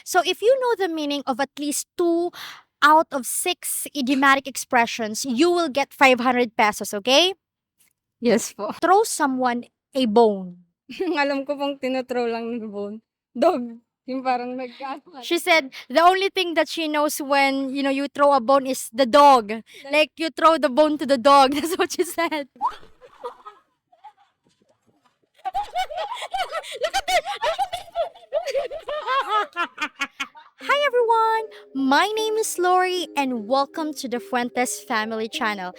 So if you know the meaning of at least two out of six idiomatic expressions, you will get 500 pesos, okay? Yes po. Throw someone a bone. Alam ko pong tino-throw lang ng bone. Dog. Yung parang nag-ano. She said the only thing that she knows when you throw a bone is the dog. Like you throw the bone to the dog. That's what she said. Look at that! Hi everyone! My name is Lorie and welcome to the Fuentes Family Channel.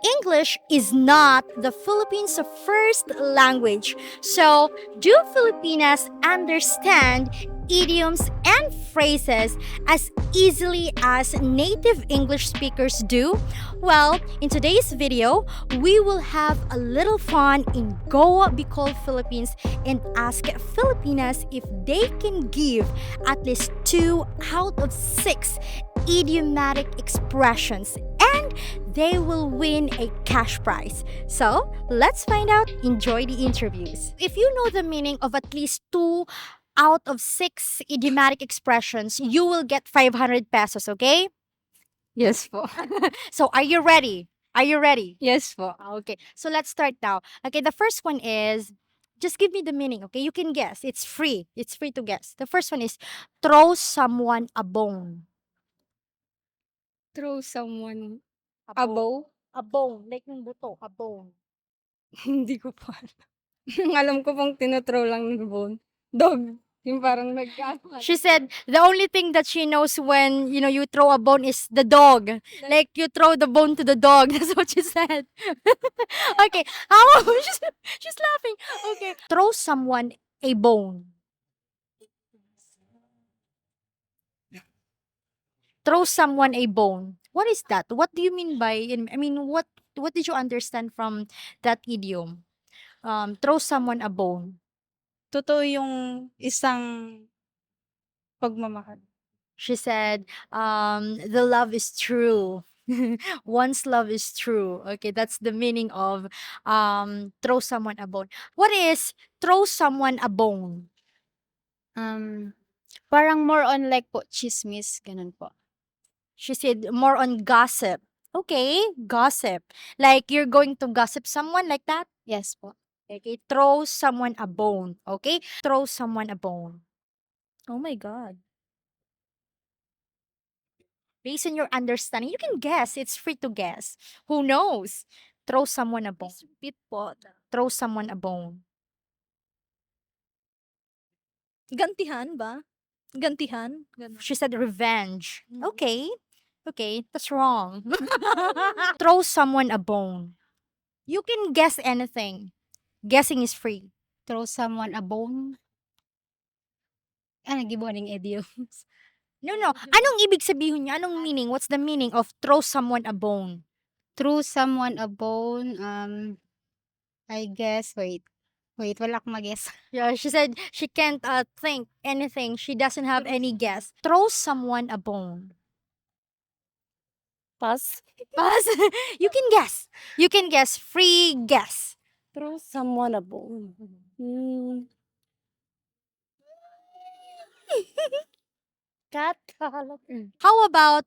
English is not the Philippines' first language, so do Filipinas understand idioms and phrases as easily as native English speakers do? Well, in today's video, we will have a little fun in Goa, Bicol, Philippines and ask Filipinas if they can give at least two out of six idiomatic expressions and they will win a cash prize. So, let's find out. Enjoy the interviews. If you know the meaning of at least two out of six idiomatic expressions, you will get 500 pesos, okay? Yes po. So, are you ready? Are you ready? Yes po. Okay, so let's start now. Okay, the first one is just give me the meaning, okay? You can guess. It's free. It's free to guess. The first one is throw someone a bone. Throw someone A a bone. bow? A bone. Like ng buto, a bone. Hindi ko po alam. Alam ko pong tino-throw lang ng bone. Dog. Yung parang nag-ano. She said the only thing that she knows when you throw a bone is the dog. Like you throw the bone to the dog. That's what she said. Okay. How she's laughing. Okay. Throw someone a bone. Throw someone a bone. What is that? What do you mean by I mean what did you understand from that idiom? Throw someone a bone. Totoo yung isang pagmamahal. She said, the love is true. Once love is true. Okay, that's the meaning of throw someone a bone. What is throw someone a bone? Parang more on like po, chismis, ganun po. She said more on gossip. Okay, gossip. Like you're going to gossip someone like that? Yes po. Okay, throw someone a bone. Okay, throw someone a bone. Oh my God. Based on your understanding, you can guess. It's free to guess. Who knows? Throw someone a bone. Repeat po. Throw someone a bone. Gantihan ba? Gantihan? Ganun. She said revenge. Okay. Okay, that's wrong. Throw someone a bone. You can guess anything. Guessing is free. Throw someone a bone? Nagibuan ng idioms. No, no. Anong ibig sabihin niya? Anong meaning? What's the meaning of throw someone a bone? Throw someone a bone, I guess, wait, wala akong ma-guess. Yeah, she said she can't think anything. She doesn't have any guess. Throw someone a bone. Pass. Pass. You can guess. You can guess. Free guess. Throw someone a bone. Cat. How about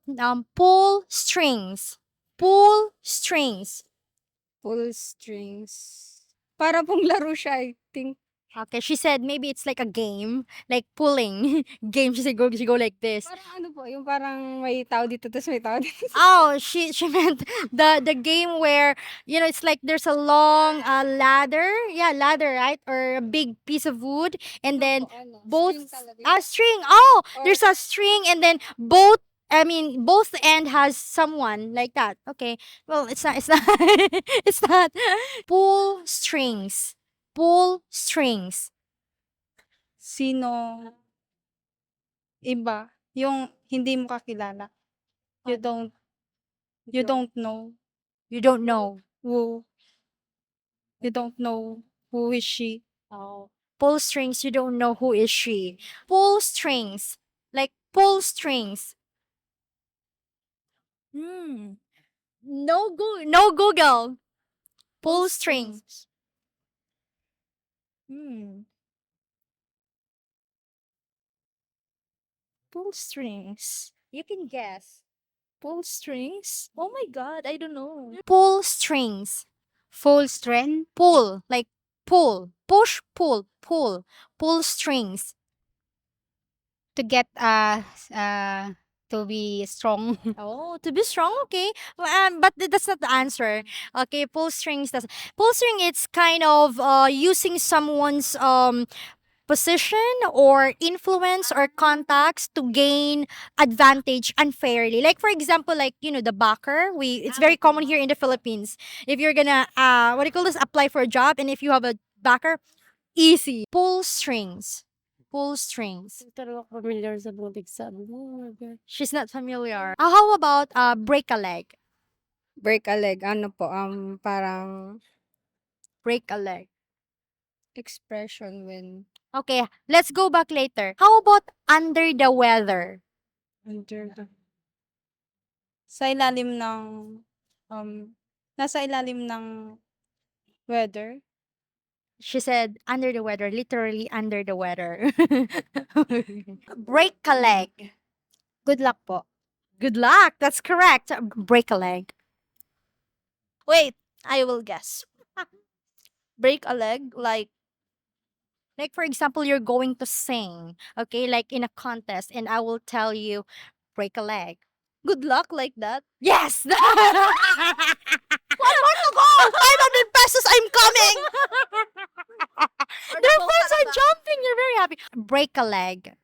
pull strings? Pull strings. Pull strings. Para pong laro siya, I think. Okay, she said maybe it's like a game, like pulling game. She go like this. Parang ano po, yung parang may tao dito, tapos may tao dito. Oh, she meant the game where it's like there's a long ladder, yeah, ladder, right, or a big piece of wood, and then both a string. Oh, there's a string, and then both. I mean, both end has someone like that. Okay, well, it's not. It's not. It's not. Pull strings. Pull strings. Sino iba, yung hindi mo kakilala. You don't know You don't know. who, you don't know who is she. Oh. Pull strings, you don't know who is she. Pull strings. Like pull strings. No Google. Pull strings. Pull strings. You can guess. Pull strings? Oh my god, I don't know. Pull strings. Full strength Pull, like pull. Push, pull, pull. Pull strings. to get to be strong. Oh, to be strong, okay. But that's not the answer. Okay, pull strings. Pull string. It's kind of using someone's position or influence or contacts to gain advantage unfairly. Like for example, like the backer. It's very common here in the Philippines. If you're gonna what do you call this? Apply for a job, and if you have a backer, easy. Pull strings. Pull strings. Pero ako familiar sa bulig sabi. Oh my god. She's not familiar. How about break a leg? Break a leg. Ano po, parang Break a leg. expression when Okay, let's go back later. How about under the weather? under the... Sa ilalim ng, nasa ilalim ng weather. She said under the weather, literally under the weather. Break a leg. Good luck po. Good luck. That's correct. Break a leg. Wait, I will guess. Break a leg, Like for example, you're going to sing, okay, like in a contest, and I will tell you, break a leg. good luck like that. Yes. 1 more to go. 500 pesos. I'm coming. Their friends are jumping. You're very happy. Break a leg.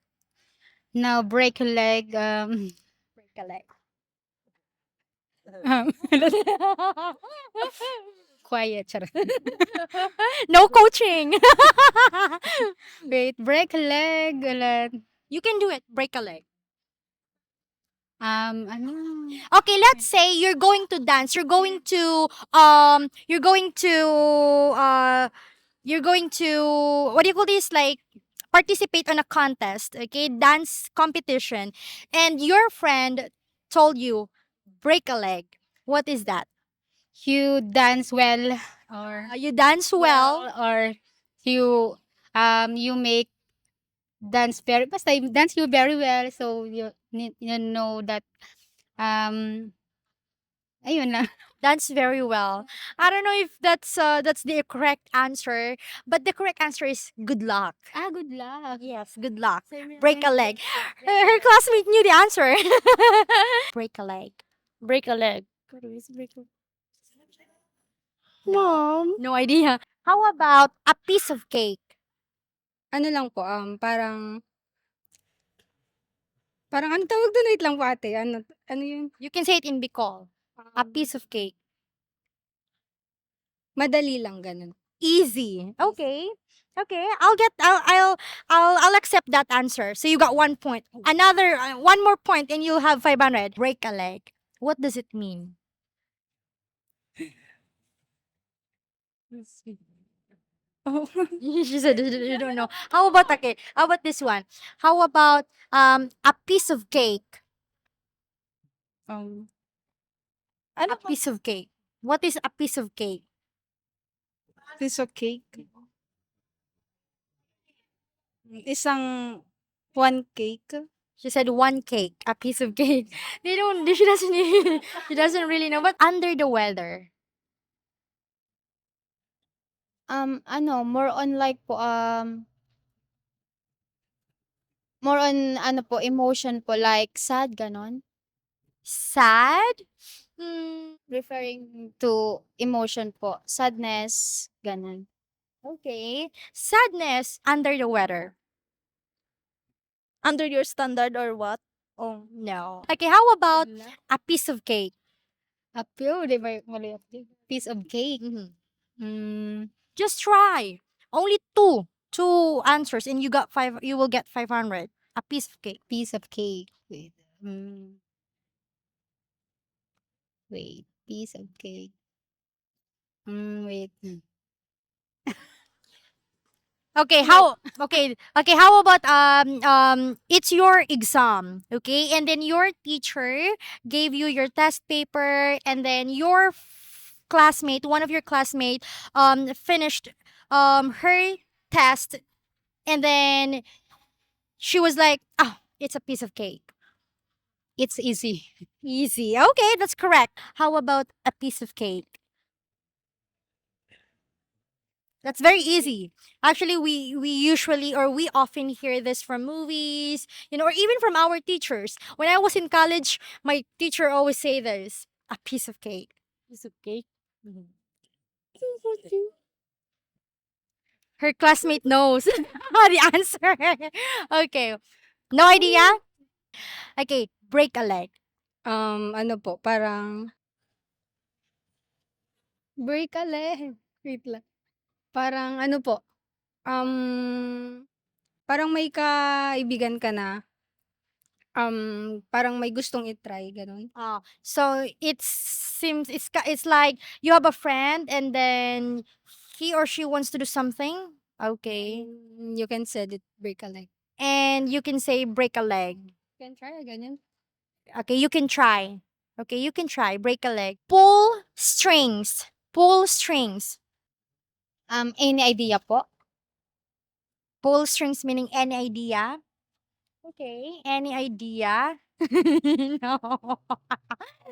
Now break a leg. Break a leg. Quiet. Charot. No coaching. Wait, break a leg. You can do it. Break a leg. Ano? Okay, let's say you're going to dance. You're going to what do you call this? Like participate on a contest, okay? Dance competition. And your friend told you break a leg. What is that? You dance well or You dance well. or you make dance very basta you dance you very well, so you know that ayun lang. Dance very well. I don't know if that's the correct answer, but the correct answer is good luck. Good luck. Yes, good luck. Break a leg. Her classmate knew the answer. Break a leg. Break a leg. Mom. No idea. How about a piece of cake? Ano lang po, parang ano tawag doon? Wait lang po ate. Ano yun? You can say it in Bicol. A piece of cake. Madali lang, ganun. Easy. Okay. Okay. I'll accept that answer. So you got 1 point. Another one more point and you'll have 500. Break a leg. What does it mean? Oh. She said you don't know. How about okay? How about this one? How about a piece of cake? Ano A po? piece of cake. What is a piece of cake? Piece of cake? Isang one cake? She said one cake, a piece of cake. She doesn't she doesn't really know. But under the weather. More on like po, more on ano po, emotion po, like sad, ganon. Sad? Referring to emotion po, sadness, ganon. Okay. Sadness under the weather. Under your standard or what? Oh, no. Okay, how about a piece of cake? Apyo, di ba? Mali piece of cake. Just try. Only two answers and you will get 500. A piece of cake. Piece of cake. Wait, piece of cake. Wait. Okay, how about it's your exam, okay? And then your teacher gave you your test paper and then your classmate, one of your classmate finished her test and then she was like, "Ah, It's a piece of cake. It's easy. Easy. Okay, that's correct. How about a piece of cake? That's very easy. Actually, we usually or we often hear this from movies, or even from our teachers. When I was in college, my teacher always say this, a piece of cake. Piece of cake. Her classmate knows the answer. Okay. No idea? Okay, break a leg. Ano po, parang Break a leg. Wait lang. parang ano po, parang may kaibigan ka na, parang may gustong i-try, gano'n. So it seems it's like you have a friend and then he or she wants to do something. Okay. You can said it, break a leg. And you can say break a leg. You can try, ganyan. Okay, you can try. Okay, you can try break a leg. Pull strings. Pull strings. Any idea po? Pull strings meaning any idea? Okay, any idea? No.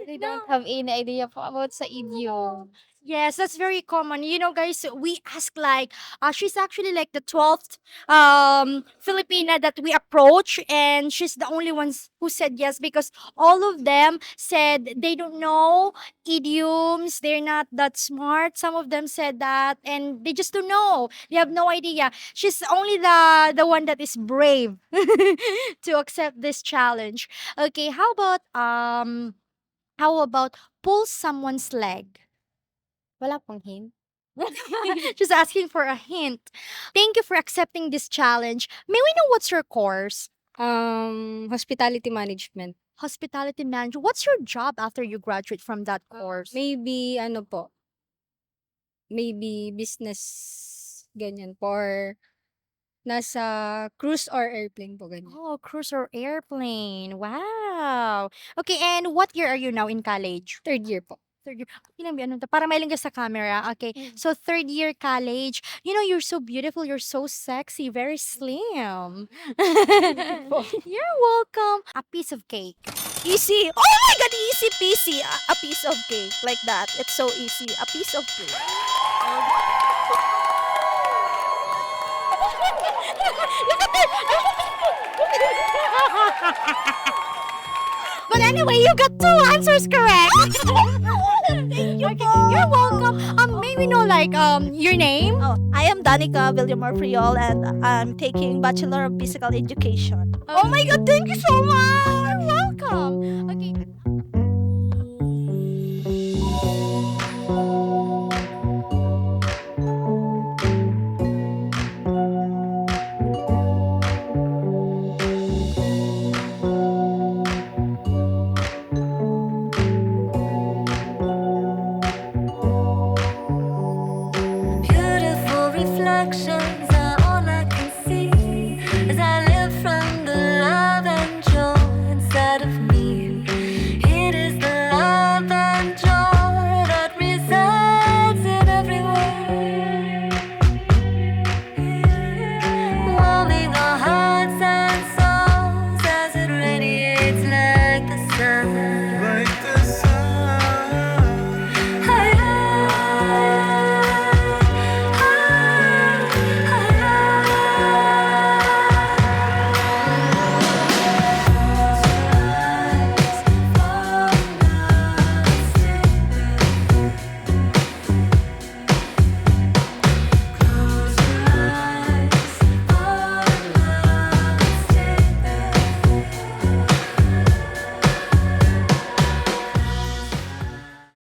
I don't have any idea po about sa idiom. Yes, that's very common. Guys, we ask like she's actually like the 12th Filipina that we approach, and she's the only ones who said yes because all of them said they don't know idioms, they're not that smart. Some of them said that and they just don't know. They have no idea. She's only the one that is brave to accept this challenge. Okay, how about pull someone's leg? Wala pong hint. Just asking for a hint. Thank you for accepting this challenge. May we know what's your course? Hospitality management. Hospitality manager. What's your job after you graduate from that course? Maybe ano po, maybe business, ganyan, for nasa cruise or airplane po, ganyan. Oh, cruise or airplane. Wow. Okay, and what year are you now in college? 3rd year po. Third year. Para mailing ka sa camera. Okay. So, third year college. You're so beautiful. You're so sexy. Very slim. You're welcome. A piece of cake. Easy. Oh my god, easy peasy. A piece of cake like that. It's so easy. A piece of cake. But anyway, you got 2 answers correct. Thank you Okay, po. you're welcome. May we know like your name? Oh, I am Danica Villamor Priol and I'm taking Bachelor of Physical Education. Oh my god, thank you so much.